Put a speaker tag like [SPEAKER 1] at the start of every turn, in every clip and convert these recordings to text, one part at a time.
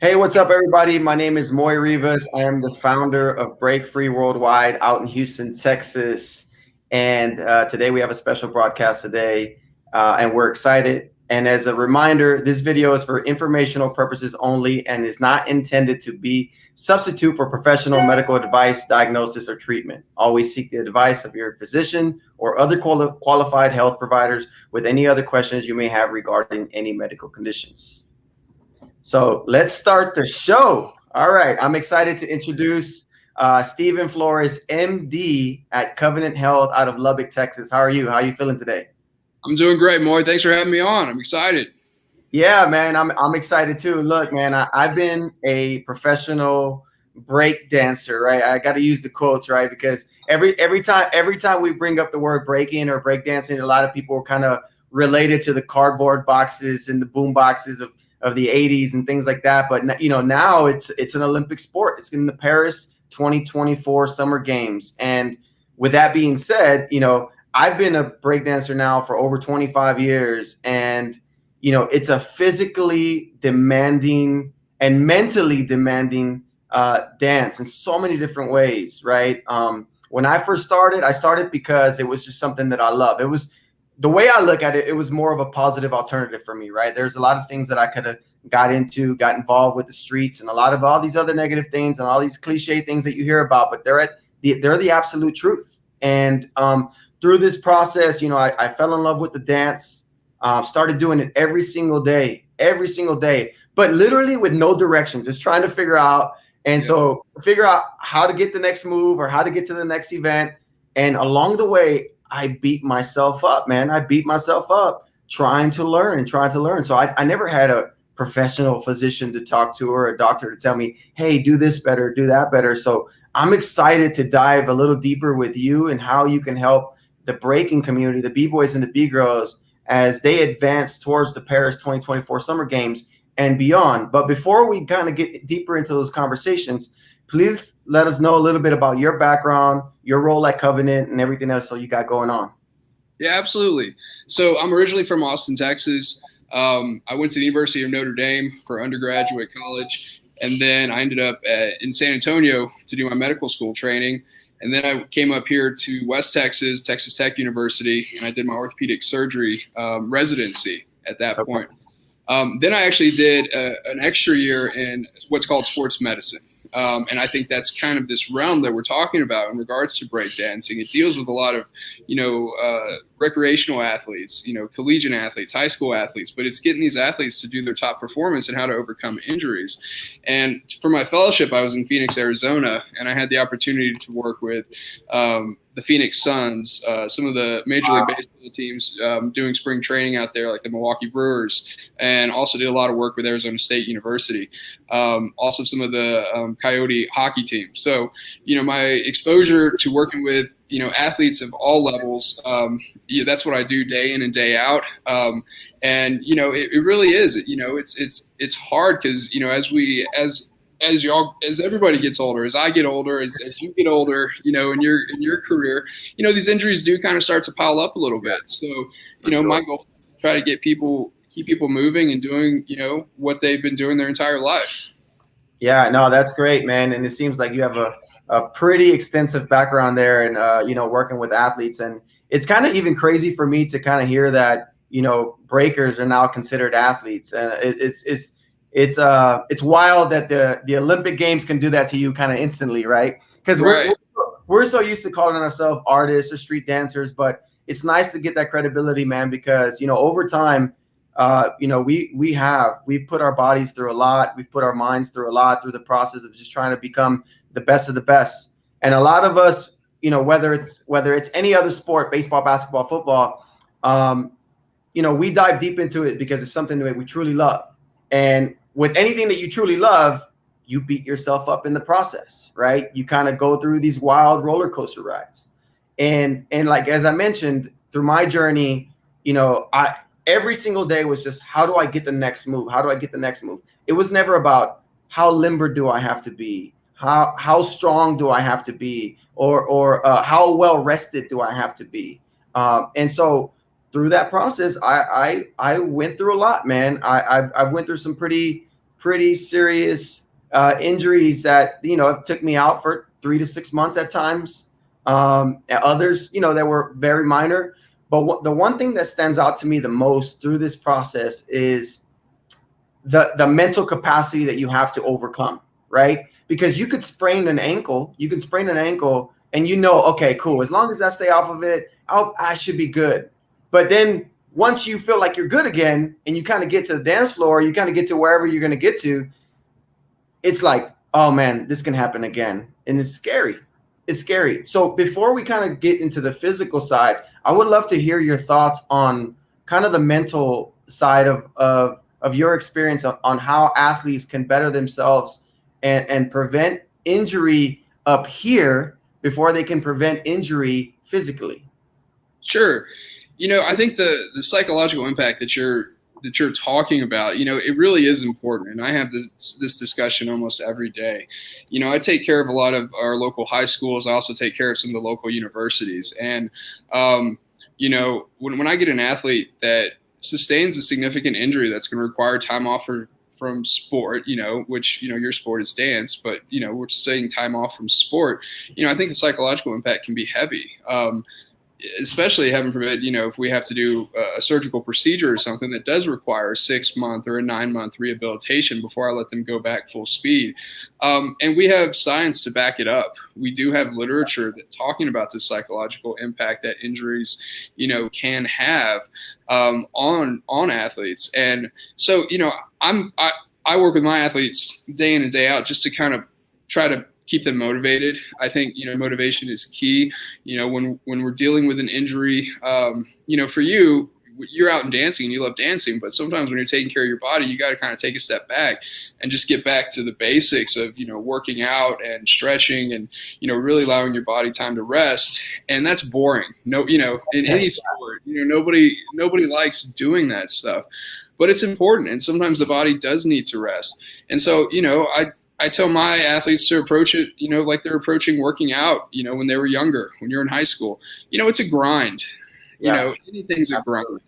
[SPEAKER 1] Hey, what's up, everybody? My name is Rivas. I am the founder of Break Free Worldwide out in Houston, Texas. And today we have a special broadcast today, and we're excited. And as a reminder, this video is for informational purposes only and is not intended to be substitute for professional medical advice, diagnosis, or treatment. Always seek the advice of your physician or other qualified health providers with any other questions you may have regarding any medical conditions. So let's start the show. All right, I'm excited to introduce Stephen Flores, MD at Covenant Health out of Lubbock, Texas. How are you? How are you feeling today?
[SPEAKER 2] I'm doing great, Moy. Thanks for having me on. I'm excited.
[SPEAKER 1] Yeah, man, I'm excited too. Look, man, I've been a professional break dancer, right? I got to use the quotes, right? Because every time we bring up the word breaking or break dancing, a lot of people are kind of related to the cardboard boxes and the boom boxes of the 80s and things like that. But now it's an Olympic sport. It's in the Paris 2024 Summer Games. And with that being said, I've been a break dancer now for over 25 years, and it's a physically demanding and mentally demanding dance in so many different ways, right? When I first started, I started because it was just something that I love. It was, the way I look at it, it was more of a positive alternative for me, right? There's a lot of things that I could have got involved with the streets and a lot of all these other negative things and all these cliche things that you hear about, but they're the absolute truth. And through this process, I fell in love with the dance, started doing it every single day, but literally with no direction, just trying to figure out. And so figure out how to get the next move or how to get to the next event. And along the way, I beat myself up, man. I beat myself up trying to learn. So I never had a professional physician to talk to or a doctor to tell me, hey, do this better, do that better. So I'm excited to dive a little deeper with you and how you can help the breaking community, the B-boys and the B-girls, as they advance towards the Paris 2024 Summer Games and beyond. But before we kind of get deeper into those conversations, please let us know a little bit about your background, your role at Covenant, and everything else you got going on.
[SPEAKER 2] Yeah, absolutely. So I'm originally from Austin, Texas. I went to the University of Notre Dame for undergraduate college, and then I ended up in San Antonio to do my medical school training. And then I came up here to West Texas, Texas Tech University, and I did my orthopedic surgery residency at that point. Then I actually did an extra year in what's called sports medicine. And I think that's kind of this realm that we're talking about in regards to breakdancing. It deals with a lot of, recreational athletes, collegiate athletes, high school athletes, but it's getting these athletes to do their top performance and how to overcome injuries. And for my fellowship, I was in Phoenix, Arizona, and I had the opportunity to work with the Phoenix Suns, some of the Major League Baseball teams doing spring training out there, like the Milwaukee Brewers, and also did a lot of work with Arizona State University. Also some of the Coyote hockey teams. So, my exposure to working with, athletes of all levels, that's what I do day in and day out. And, it really is, it's hard because, as everybody gets older, as I get older, as you get older, in your career, these injuries do kind of start to pile up a little bit. So, my goal is to try to keep people moving and doing, what they've been doing their entire life.
[SPEAKER 1] Yeah, no, that's great, man. And it seems like you have a pretty extensive background there and, working with athletes. And it's kind of even crazy for me to kind of hear that, breakers are now considered athletes. And it's wild that the Olympic Games can do that to you kind of instantly, right? Because we're so used to calling ourselves artists or street dancers, but it's nice to get that credibility, man, because, over time, we've put our bodies through a lot. We've put our minds through a lot through the process of just trying to become the best of the best. And a lot of us, whether it's any other sport, baseball, basketball, football, we dive deep into it because it's something that we truly love. And with anything that you truly love, you beat yourself up in the process, right? You kind of go through these wild roller coaster rides. And like, as I mentioned, through my journey, every single day was just, how do I get the next move? How do I get the next move? It was never about how limber do I have to be? How strong do I have to be? Or how well rested do I have to be? And so through that process, I went through a lot, man. I've went through some pretty pretty serious injuries that, it took me out for 3 to 6 months at times. Others, that were very minor. But the one thing that stands out to me the most through this process is the mental capacity that you have to overcome, right? Because you can sprain an ankle, and okay, cool. As long as I stay off of it, I should be good. But then once you feel like you're good again, and you kind of get to the dance floor, you kind of get to wherever you're going to get to, it's like, oh man, this can happen again. And it's scary. It's scary. So before we kind of get into the physical side, I would love to hear your thoughts on kind of the mental side of your experience on how athletes can better themselves and prevent injury up here before they can prevent injury physically.
[SPEAKER 2] Sure. I think the psychological impact that you're talking about, it really is important. And I have this discussion almost every day. I take care of a lot of our local high schools. I also take care of some of the local universities. And, when I get an athlete that sustains a significant injury that's going to require time off from sport, which, your sport is dance, but, we're saying time off from sport, I think the psychological impact can be heavy. Especially heaven forbid, if we have to do a surgical procedure or something that does require a 6-month or a 9-month rehabilitation before I let them go back full speed. And we have science to back it up. We do have literature that talking about the psychological impact that injuries, can have on athletes. And so, I work with my athletes day in and day out just to kind of try to keep them motivated. I think, motivation is key. When we're dealing with an injury, for you, you're out and dancing and you love dancing, but sometimes when you're taking care of your body, you got to kind of take a step back and just get back to the basics of, working out and stretching and, really allowing your body time to rest. And that's boring. No, in any sport, nobody likes doing that stuff, but it's important. And sometimes the body does need to rest. And so, I tell my athletes to approach it, like they're approaching working out, when they were younger, when you're in high school. It's a grind. Anything's a grind.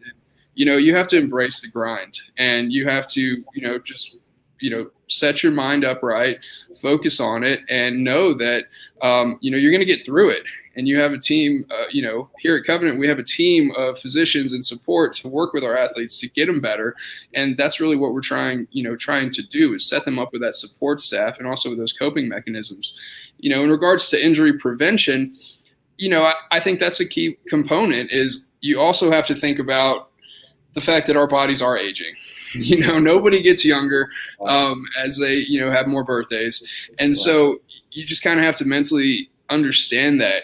[SPEAKER 2] You have to embrace the grind, and you have to, just, set your mind up right, focus on it, and know that, you're going to get through it. And you have a team, here at Covenant, we have a team of physicians and support to work with our athletes to get them better. And that's really what we're trying to do, is set them up with that support staff and also with those coping mechanisms. In regards to injury prevention, I think that's a key component. Is you also have to think about the fact that our bodies are aging. Nobody gets younger as they, have more birthdays. And so you just kind of have to mentally understand that,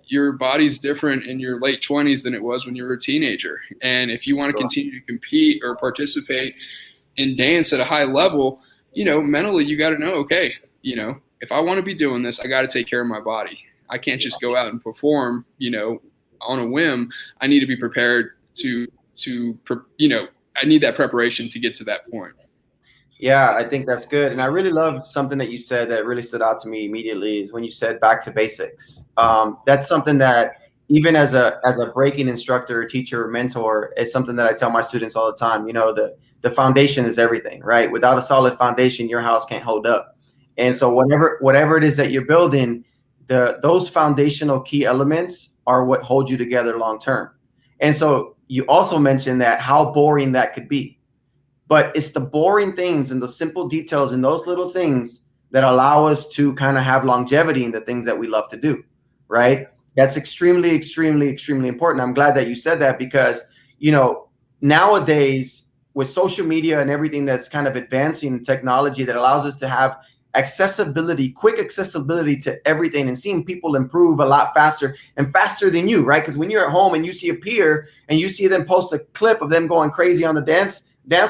[SPEAKER 2] your body's different in your late 20s than it was when you were a teenager. And if you want to continue to compete or participate in dance at a high level, mentally you got to know, okay, if I want to be doing this, I got to take care of my body. I can't just go out and perform, on a whim. I need to be prepared to I need that preparation to get to that point.
[SPEAKER 1] Yeah, I think that's good. And I really love something that you said that really stood out to me immediately is when you said back to basics. That's something that even as a breaking instructor, teacher, mentor, it's something that I tell my students all the time. The foundation is everything, right? Without a solid foundation, your house can't hold up. And so whatever it is that you're building, those foundational key elements are what hold you together long term. And so you also mentioned that how boring that could be. But it's the boring things and the simple details and those little things that allow us to kind of have longevity in the things that we love to do, right? That's extremely, extremely, extremely important. I'm glad that you said that because, nowadays with social media and everything that's kind of advancing in technology that allows us to have quick accessibility to everything and seeing people improve a lot faster than you, right? Because when you're at home and you see a peer and you see them post a clip of them going crazy on the dance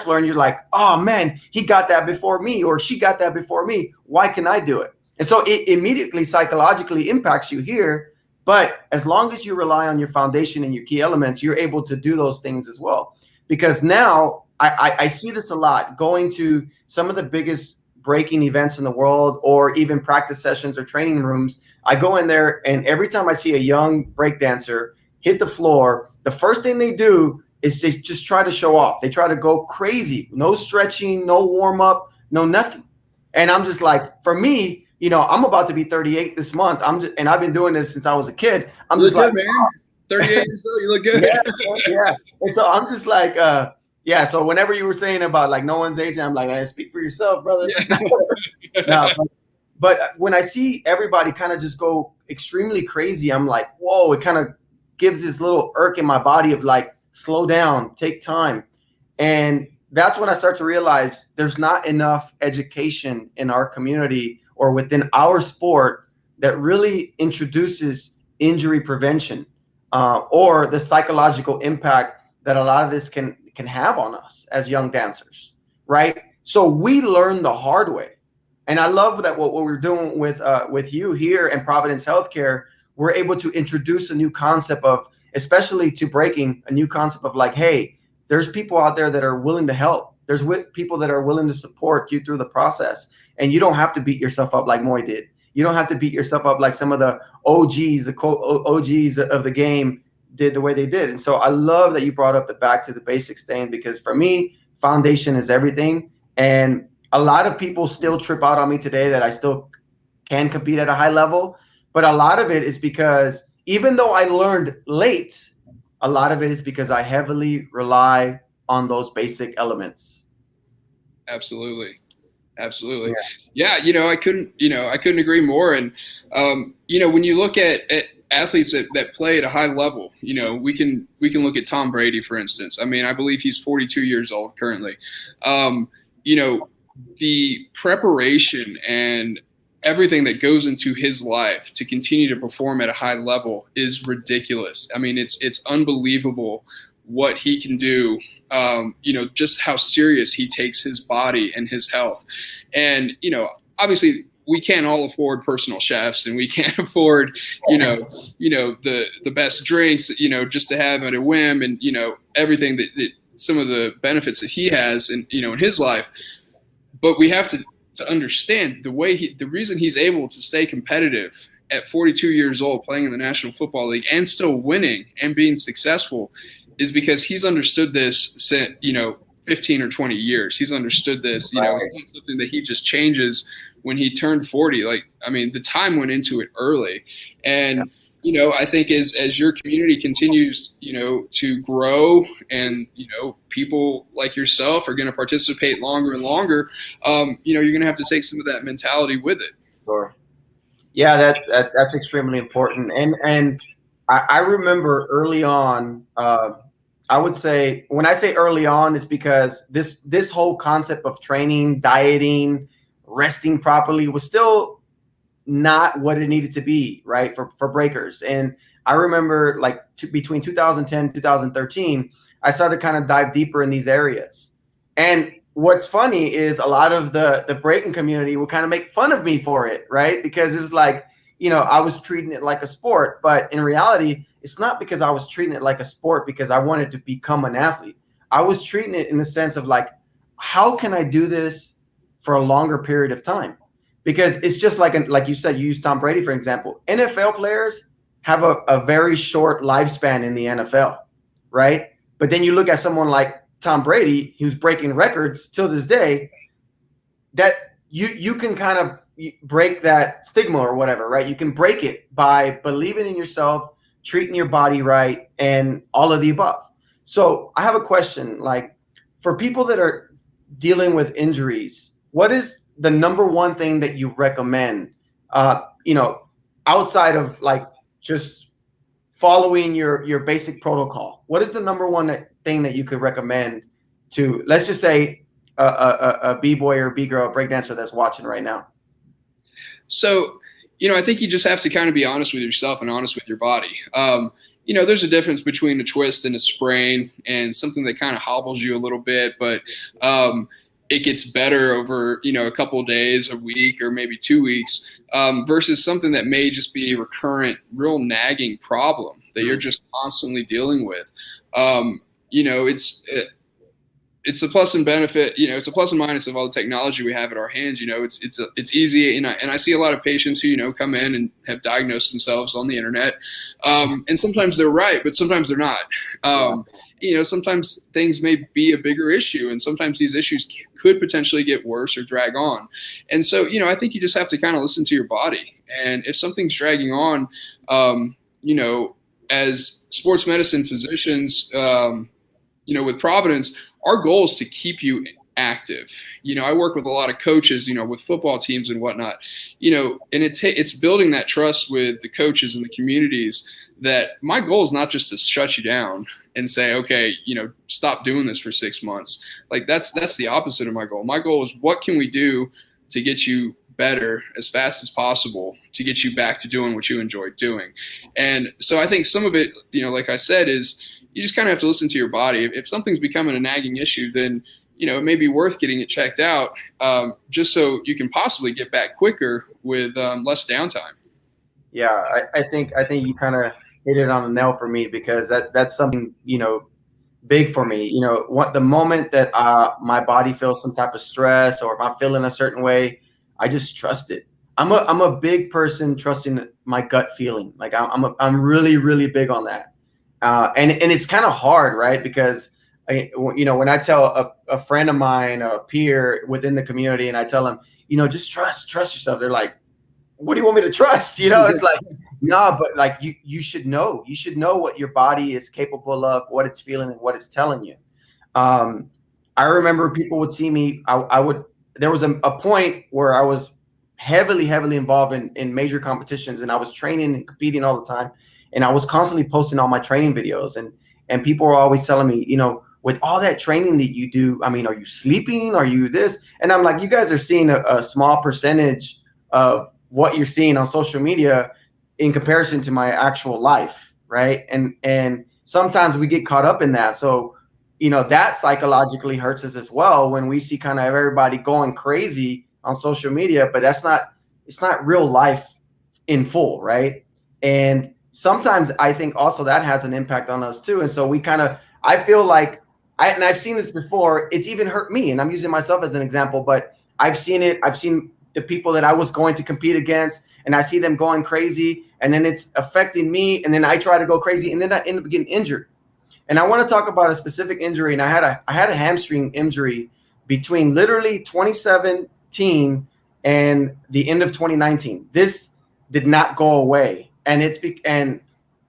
[SPEAKER 1] floor and you're like, oh man, he got that before me or she got that before me. Why can I do it? And so it immediately psychologically impacts you here. But as long as you rely on your foundation and your key elements, you're able to do those things as well. Because now I see this a lot going to some of the biggest breaking events in the world or even practice sessions or training rooms. I go in there and every time I see a young break dancer hit the floor, the first thing they do is they just try to show off. They try to go crazy. No stretching, no warm up, no nothing. And I'm just like, for me, I'm about to be 38 this month. And I've been doing this since I was a kid. I'm just like,
[SPEAKER 2] man. 38 years old, you look good.
[SPEAKER 1] Yeah. And so I'm just like, So whenever you were saying about like no one's aging, I'm like, hey, speak for yourself, brother. Yeah. No, but when I see everybody kind of just go extremely crazy, I'm like, whoa, it kind of gives this little irk in my body of like, slow down, take time. And that's when I start to realize there's not enough education in our community or within our sport that really introduces injury prevention or the psychological impact that a lot of this can have on us as young dancers, right? So we learn the hard way. And I love that what we're doing with you here in Providence Healthcare, we're able to introduce a new concept of, especially to breaking, a new concept of like, hey, there's people out there that are willing to help. There's people that are willing to support you through the process. And you don't have to beat yourself up like Moy did. You don't have to beat yourself up like some of the OGs, the quote OGs of the game did the way they did. And so I love that you brought up the back to the basics thing, because for me, foundation is everything. And a lot of people still trip out on me today that I still can compete at a high level. But a lot of it is because even though I learned late, a lot of it is because I heavily rely on those basic elements.
[SPEAKER 2] Absolutely. Yeah. I couldn't agree more. And, when you look at athletes that play at a high level, we can look at Tom Brady, for instance. I mean, I believe he's 42 years old currently. The preparation and everything that goes into his life to continue to perform at a high level is ridiculous. I mean, it's unbelievable what he can do, just how serious he takes his body and his health. And, obviously we can't all afford personal chefs, and we can't afford, the best drinks, just to have at a whim, and, everything that some of the benefits that he has in his life. But we have to understand the reason he's able to stay competitive at 42 years old, playing in the National Football League and still winning and being successful, is because he's understood this since, 15 or 20 years. He's understood this, it's not something that he just changes when he turned 40. The time went into it early. And, I think as your community continues, to grow, and, people like yourself are going to participate longer and longer, you're going to have to take some of that mentality with it.
[SPEAKER 1] Sure. Yeah, that's extremely important. And I remember early on, I would say, when I say early on, it's because this whole concept of training, dieting, resting properly was still not what it needed to be, right, for breakers. And I remember between 2010 2013, I started to kind of dive deeper in these areas. And what's funny is a lot of the breaking community would kind of make fun of me for it, right? Because it was like, I was treating it like a sport. But in reality, it's not because I was treating it like a sport because I wanted to become an athlete. I was treating it in the sense of like, how can I do this for a longer period of time? Because it's just like you said, you use Tom Brady, for example. NFL players have a very short lifespan in the NFL, right? But then you look at someone like Tom Brady, who's breaking records till this day, that you can kind of break that stigma or whatever, right? You can break it by believing in yourself, treating your body right, and all of the above. So I have a question, like, for people that are dealing with injuries, what is the number one thing that you recommend, outside of like just following your basic protocol? What is the number one thing that you could recommend to, let's just say, a B-boy or B-girl breakdancer that's watching right now?
[SPEAKER 2] So, I think you just have to kind of be honest with yourself and honest with your body. There's a difference between a twist and a sprain, and something that kind of hobbles you a little bit, but it gets better over, a couple of days, a week, or maybe 2 weeks, versus something that may just be a recurrent, real nagging problem that you're just constantly dealing with. It's a plus and benefit, it's a plus and minus of all the technology we have at our hands. It's easy. And I see a lot of patients who, come in and have diagnosed themselves on the internet. And sometimes they're right, but sometimes they're not. sometimes things may be a bigger issue, and sometimes these issues could potentially get worse or drag on. And so, I think you just have to kind of listen to your body. And if something's dragging on, as sports medicine physicians, with Providence, our goal is to keep you active. I work with a lot of coaches, with football teams and whatnot, and it's building that trust with the coaches and the communities that my goal is not just to shut you down and say, okay, stop doing this for 6 months. Like that's the opposite of my goal. My goal is what can we do to get you better as fast as possible to get you back to doing what you enjoy doing. And so I think some of it, like I said, is you just kind of have to listen to your body. If something's becoming a nagging issue, then it may be worth getting it checked out, just so you can possibly get back quicker with less downtime.
[SPEAKER 1] Yeah, I think you kind of hit it on the nail for me, because that's something big for me. The moment that my body feels some type of stress, or if I'm feeling a certain way, I just trust it. I'm a big person trusting my gut feeling. Like I'm really, really big on that. And it's kind of hard, right? Because when I tell a friend of mine, a peer within the community, and I tell them, just trust yourself, they're like, what do you want me to trust? It's like, no, but like you should know what your body is capable of, what it's feeling and what it's telling you. I remember people would see me. There was a point where I was heavily involved in major competitions, and I was training and competing all the time. And I was constantly posting all my training videos, and people were always telling me, with all that training that you do, I mean, are you sleeping? Are you this? And I'm like, you guys are seeing a small percentage of what you're seeing on social media in comparison to my actual life, right? And sometimes we get caught up in that. So, that psychologically hurts us as well when we see kind of everybody going crazy on social media, but it's not real life in full, right? And sometimes I think also that has an impact on us too. And so I feel like and I've seen this before, it's even hurt me, and I'm using myself as an example, but I've seen the people that I was going to compete against, and I see them going crazy, and then it's affecting me, and then I try to go crazy, and then I end up getting injured. And I want to talk about a specific injury, and I had a hamstring injury between literally 2017 and the end of 2019. This did not go away, and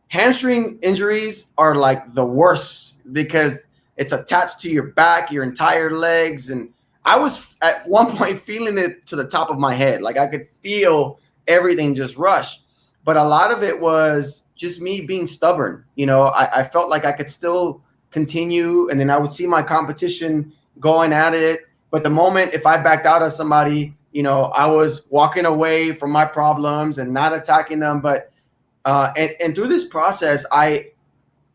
[SPEAKER 1] hamstring injuries are like the worst because it's attached to your back, your entire legs, and I was at one point feeling it to the top of my head. Like I could feel everything just rush. But a lot of it was just me being stubborn. I felt like I could still continue, and then I would see my competition going at it. But the moment if I backed out of somebody, I was walking away from my problems and not attacking them. But and through this process, I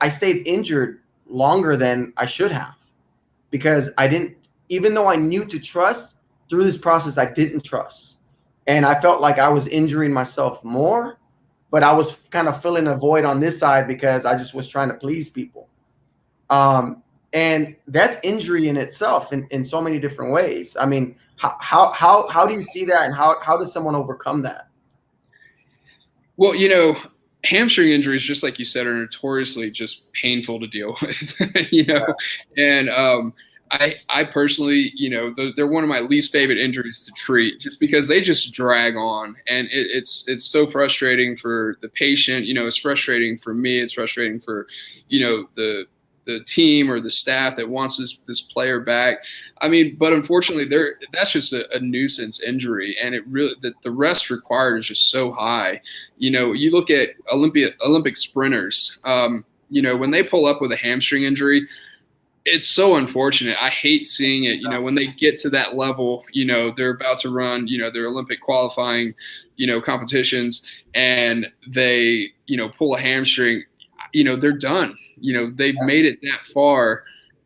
[SPEAKER 1] stayed injured longer than I should have, because I didn't, even though I knew to trust, through this process, I didn't trust. And I felt like I was injuring myself more, but I was kind of filling a void on this side because I just was trying to please people. And that's injury in itself in so many different ways. I mean, how do you see that, and how does someone overcome that?
[SPEAKER 2] Well, hamstring injuries, just like you said, are notoriously just painful to deal with, and I personally, they're one of my least favorite injuries to treat, just because they just drag on, and it's so frustrating for the patient. It's frustrating for me. It's frustrating for, the team or the staff that wants this player back. I mean, but unfortunately, that's just a nuisance injury, and the rest required is just so high. You look at Olympic sprinters. When they pull up with a hamstring injury, it's so unfortunate. I hate seeing it. When they get to that level, they're about to run, their Olympic qualifying, competitions, and they, pull a hamstring. They're done. They've made it that far,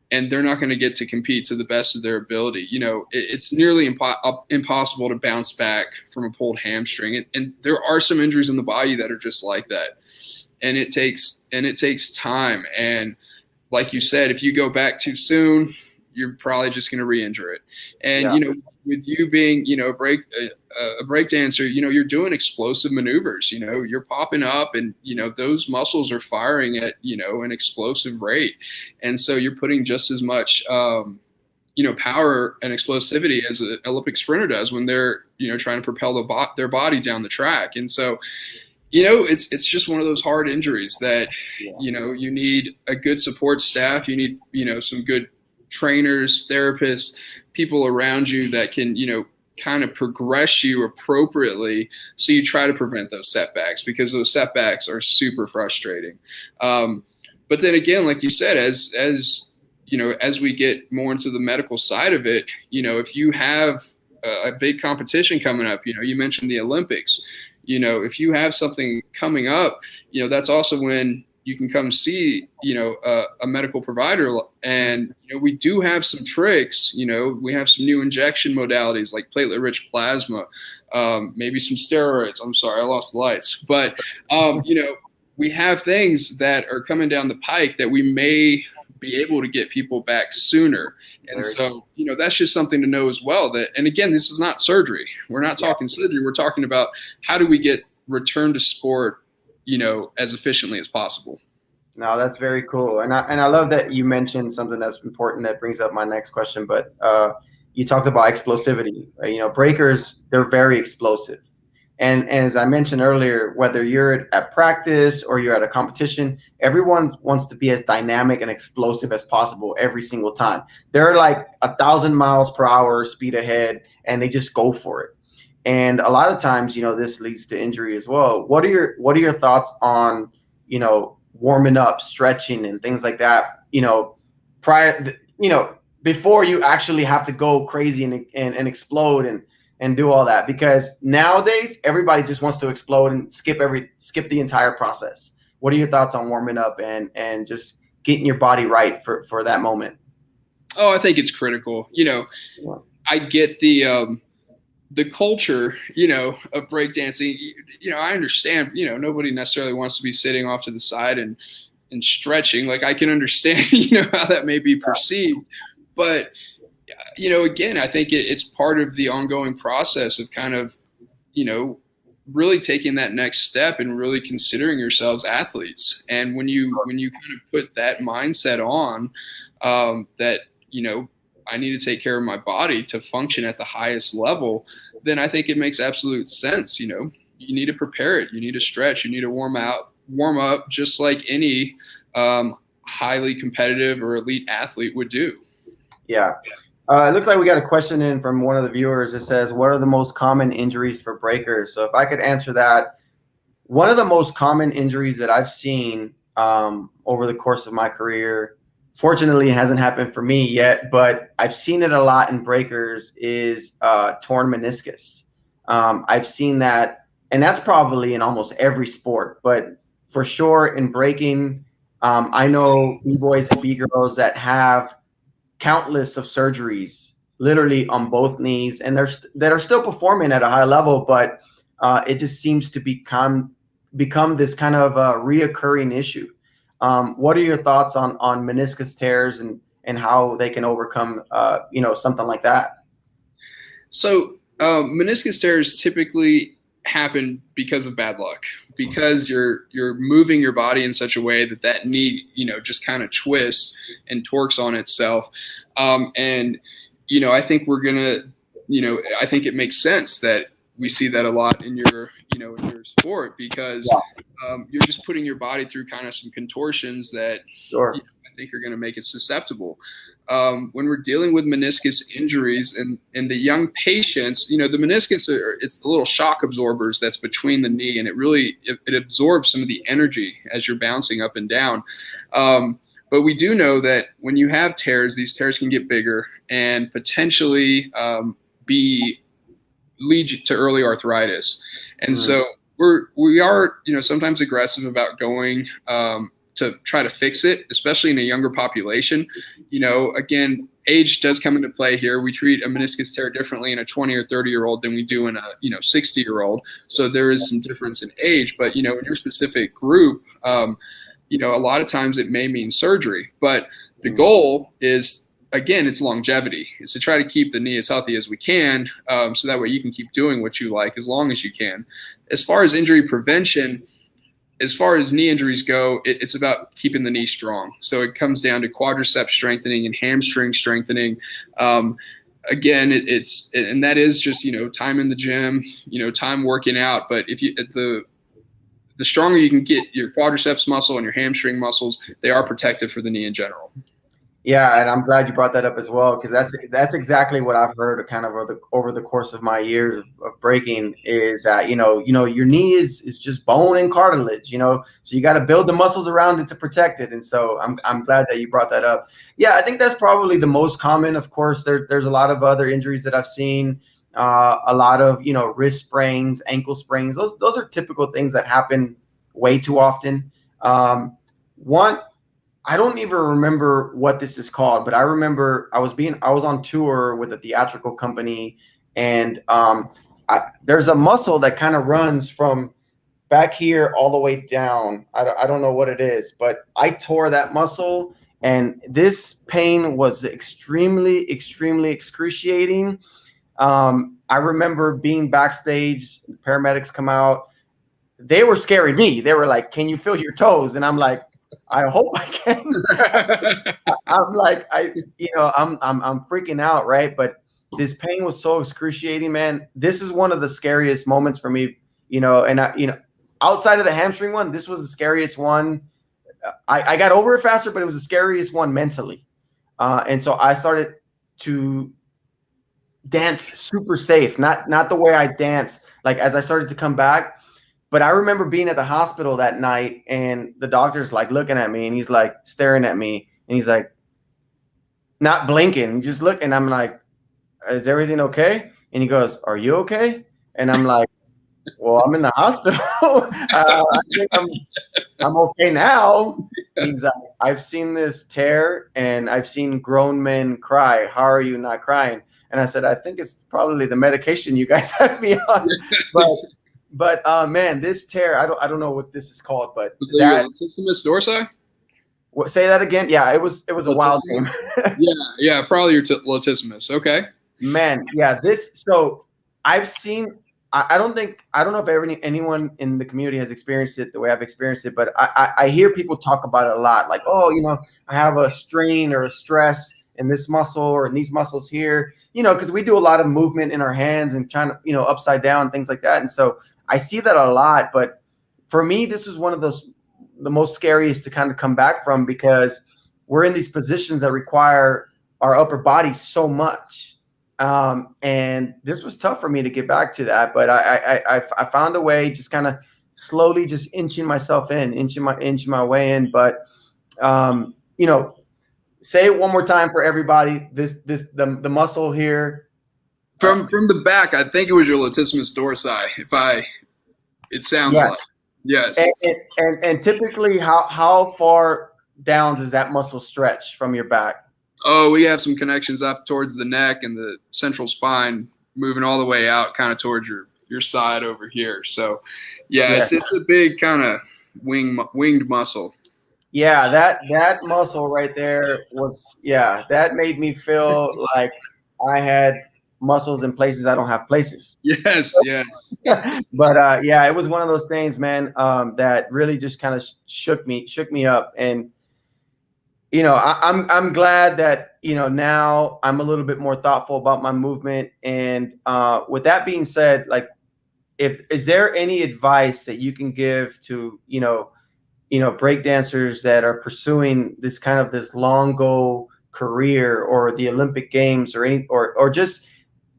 [SPEAKER 2] and they're not going to get to compete to the best of their ability. It's nearly impossible to bounce back from a pulled hamstring. And there are some injuries in the body that are just like that. And it takes time. And like you said, if you go back too soon, you're probably just going to re-injure it. And,
[SPEAKER 1] Yeah.
[SPEAKER 2] you know, with you being, you know, a break dancer, you know, you're doing explosive maneuvers, you know, you're popping up and, you know, those muscles are firing at, you know, an explosive rate. And so you're putting just as much, you know, power and explosivity as an Olympic sprinter does when they're, you know, trying to propel their body down the track. And so, you know, it's just one of those hard injuries that, you know, you need a good support staff. You need, you know, some good trainers, therapists, people around you that can, you know, kind of progress you appropriately. So you try to prevent those setbacks, because those setbacks are super frustrating. But then again, like you said, as you know, as we get more into the medical side of it, you know, if you have a big competition coming up, you know, you mentioned the Olympics, you know, if you have something coming up, you know, that's also when you can come see, you know, a medical provider. And, you know, we do have some tricks, you know, we have some new injection modalities like platelet rich plasma, maybe some steroids. I'm sorry, I lost the lights, but, you know, we have things that are coming down the pike that we may be able to get people back sooner. And so, you know, that's just something to know as well. That, and again, this is not surgery. We're not talking surgery. We're talking about how do we get return to sport, you know, as efficiently as possible.
[SPEAKER 1] No, that's very cool. And I love that you mentioned something that's important that brings up my next question. But you talked about explosivity. You know, breakers, they're very explosive. And as I mentioned earlier, whether you're at practice or you're at a competition, everyone wants to be as dynamic and explosive as possible every single time. They're like 1,000 miles per hour speed ahead, and they just go for it. And a lot of times, you know, this leads to injury as well. What are your thoughts on, you know, warming up, stretching, and things like that? You know, before you actually have to go crazy and explode and do all that, because nowadays everybody just wants to explode and skip the entire process. What are your thoughts on warming up and just getting your body right for that moment?
[SPEAKER 2] Oh, I think it's critical. You know, I get the culture, you know, of breakdancing. You know, I understand, you know, nobody necessarily wants to be sitting off to the side and stretching. Like, I can understand, you know, how that may be perceived, but you know, again, I think it's part of the ongoing process of kind of, you know, really taking that next step and really considering yourselves athletes. And when you kind of put that mindset on, that, you know, I need to take care of my body to function at the highest level, then I think it makes absolute sense. You know, you need to prepare it. You need to stretch. You need to warm up just like any highly competitive or elite athlete would do.
[SPEAKER 1] Yeah. It looks like we got a question in from one of the viewers. It says, what are the most common injuries for breakers? So if I could answer that, one of the most common injuries that I've seen over the course of my career, fortunately, it hasn't happened for me yet, but I've seen it a lot in breakers, is torn meniscus. I've seen that, and that's probably in almost every sport, but for sure in breaking, I know B-boys and B-girls that have countless of surgeries literally on both knees, and that are still performing at a high level, but it just seems to become this kind of reoccurring issue. What are your thoughts on meniscus tears and how they can overcome you know, something like that?
[SPEAKER 2] So meniscus tears typically happen because of bad luck, because you're moving your body in such a way that knee, you know, just kind of twists and torques on itself. And, you know, I think I think it makes sense that we see that a lot in your sport, because you're just putting your body through kind of some contortions that you know, I think are going to make it susceptible. When we're dealing with meniscus injuries and the young patients, you know, the meniscus it's the little shock absorbers that's between the knee, and it absorbs some of the energy as you're bouncing up and down. But we do know that when you have tears, these tears can get bigger and potentially lead to early arthritis. And so we are, you know, sometimes aggressive about going to try to fix it, especially in a younger population. You know, again, age does come into play here. We treat a meniscus tear differently in a 20 or 30-year-old than we do in a 60-year-old. So there is some difference in age. But, you know, in your specific group, you know, a lot of times it may mean surgery. But the goal is again, it's longevity. It's to try to keep the knee as healthy as we can, so that way you can keep doing what you like as long as you can. As far as injury prevention, as far as knee injuries go, it's about keeping the knee strong. So it comes down to quadricep strengthening and hamstring strengthening. Again, and that is just, time in the gym, time working out. But if you, the stronger you can get your quadriceps muscle and your hamstring muscles, they are protective for the knee in general.
[SPEAKER 1] Yeah, and I'm glad you brought that up as well, because that's exactly what I've heard kind of over the course of my years of breaking, is that your knee is just bone and cartilage, so you got to build the muscles around it to protect it. And so I'm glad that you brought that up. Yeah, I think that's probably the most common. Of course, there's a lot of other injuries that I've seen, a lot of wrist sprains, ankle sprains. Those are typical things that happen way too often. I don't even remember what this is called, but I remember I was on tour with a theatrical company, and there's a muscle that kind of runs from back here all the way down. I don't know what it is, but I tore that muscle, and this pain was extremely, extremely excruciating. I remember being backstage, the paramedics come out. They were scaring me. They were like, "Can you feel your toes?" And I'm like, I hope I can. I'm like, I'm freaking out, right? But this pain was so excruciating, man. This is one of the scariest moments for me, and outside of the hamstring one, this was the scariest one. I got over it faster, but it was the scariest one mentally. And so I started to dance super safe, not the way I dance, like as I started to come back. But I remember being at the hospital that night, and the doctor's like looking at me, and he's like staring at me, and he's like not blinking, just looking. I'm like, "Is everything okay?" And he goes, "Are you okay?" And I'm like, "Well, I'm in the hospital. I think I'm okay now." And he's like, "I've seen this tear, and I've seen grown men cry. How are you not crying?" And I said, "I think it's probably the medication you guys have me on." But man, this tear, I don't know what this is called, but
[SPEAKER 2] was that latissimus dorsi?
[SPEAKER 1] What, say that again? Yeah, it was a wild name.
[SPEAKER 2] yeah, probably your latissimus. Okay.
[SPEAKER 1] Man, yeah, so I've seen. I don't know if anyone in the community has experienced it the way I've experienced it, but I hear people talk about it a lot, like, "Oh, I have a strain or a stress in this muscle or in these muscles here," because we do a lot of movement in our hands and trying to, upside down, things like that. And so I see that a lot. But for me, this is one of the most scariest to kind of come back from, because we're in these positions that require our upper body so much. And this was tough for me to get back to that, but I found a way, just kind of slowly just inching myself in, inching my way in. But, say it one more time for everybody. The muscle here.
[SPEAKER 2] From the back, I think it was your latissimus dorsi. It sounds like. Yes.
[SPEAKER 1] And typically, how far down does that muscle stretch from your back?
[SPEAKER 2] Oh, we have some connections up towards the neck and the central spine, moving all the way out, kind of towards your side over here. So, it's a big kind of winged muscle.
[SPEAKER 1] Yeah, that muscle right there that made me feel like I had muscles in places I don't have places.
[SPEAKER 2] Yes.
[SPEAKER 1] But it was one of those things, man, that really just kind of shook me up. And I'm glad that now I'm a little bit more thoughtful about my movement. And with that being said, like, is there any advice that you can give to break dancers that are pursuing this long goal career, or the Olympic Games, or just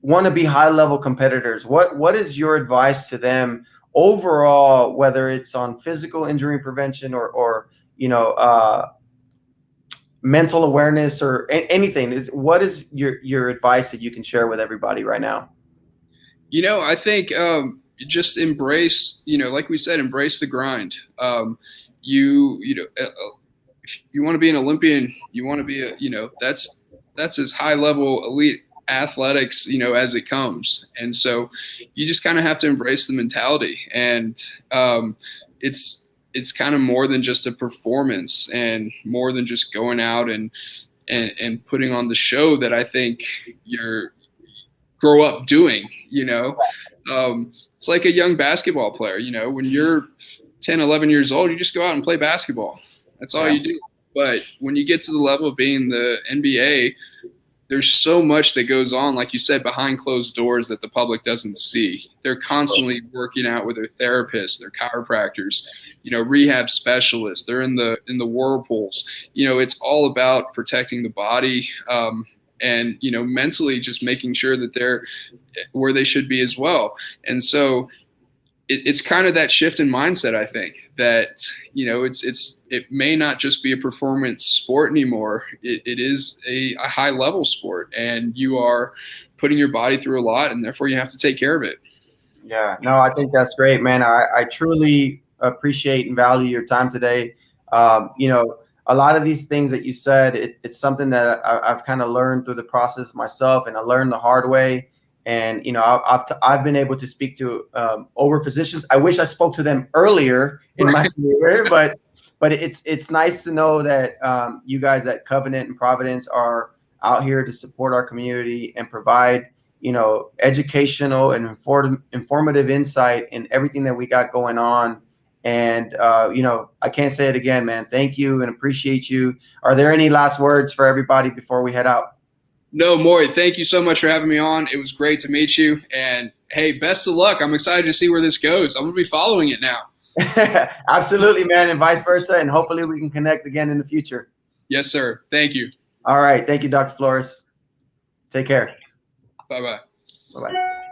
[SPEAKER 1] want to be high level competitors? What is your advice to them overall, whether it's on physical injury prevention or mental awareness or anything? What is your advice that you can share with everybody right now?
[SPEAKER 2] I think just embrace, like we said, embrace the grind. If you want to be an Olympian, you want to be that's as high level elite athletics, as it comes. And so you just kind of have to embrace the mentality. And it's kind of more than just a performance, and more than just going out and and putting on the show that I think you're grow up doing, it's like a young basketball player, when you're 10, 11 years old, you just go out and play basketball. That's all you do. But when you get to the level of being the NBA, there's so much that goes on, like you said, behind closed doors that the public doesn't see. They're constantly working out with their therapists, their chiropractors, rehab specialists. They're in the whirlpools. It's all about protecting the body, and mentally just making sure that they're where they should be as well. And so it's kind of that shift in mindset, I think, that it may not just be a performance sport anymore. It is a high level sport, and you are putting your body through a lot, and therefore you have to take care of it.
[SPEAKER 1] Yeah, no, I think that's great, man. I truly appreciate and value your time today. A lot of these things that you said, it's something that I've kind of learned through the process myself, and I learned the hard way. And I've been able to speak to over physicians. I wish I spoke to them earlier in my career, but it's nice to know that you guys at Covenant and Providence are out here to support our community and provide educational and informative insight in everything that we got going on. And I can't say it again, man. Thank you and appreciate you. Are there any last words for everybody before we head out?
[SPEAKER 2] No, Maury, thank you so much for having me on. It was great to meet you. And, hey, best of luck. I'm excited to see where this goes. I'm going to be following it now.
[SPEAKER 1] Absolutely, man, and vice versa. And hopefully we can connect again in the future.
[SPEAKER 2] Yes, sir. Thank you.
[SPEAKER 1] All right. Thank you, Dr. Flores. Take care.
[SPEAKER 2] Bye-bye.
[SPEAKER 1] Bye-bye.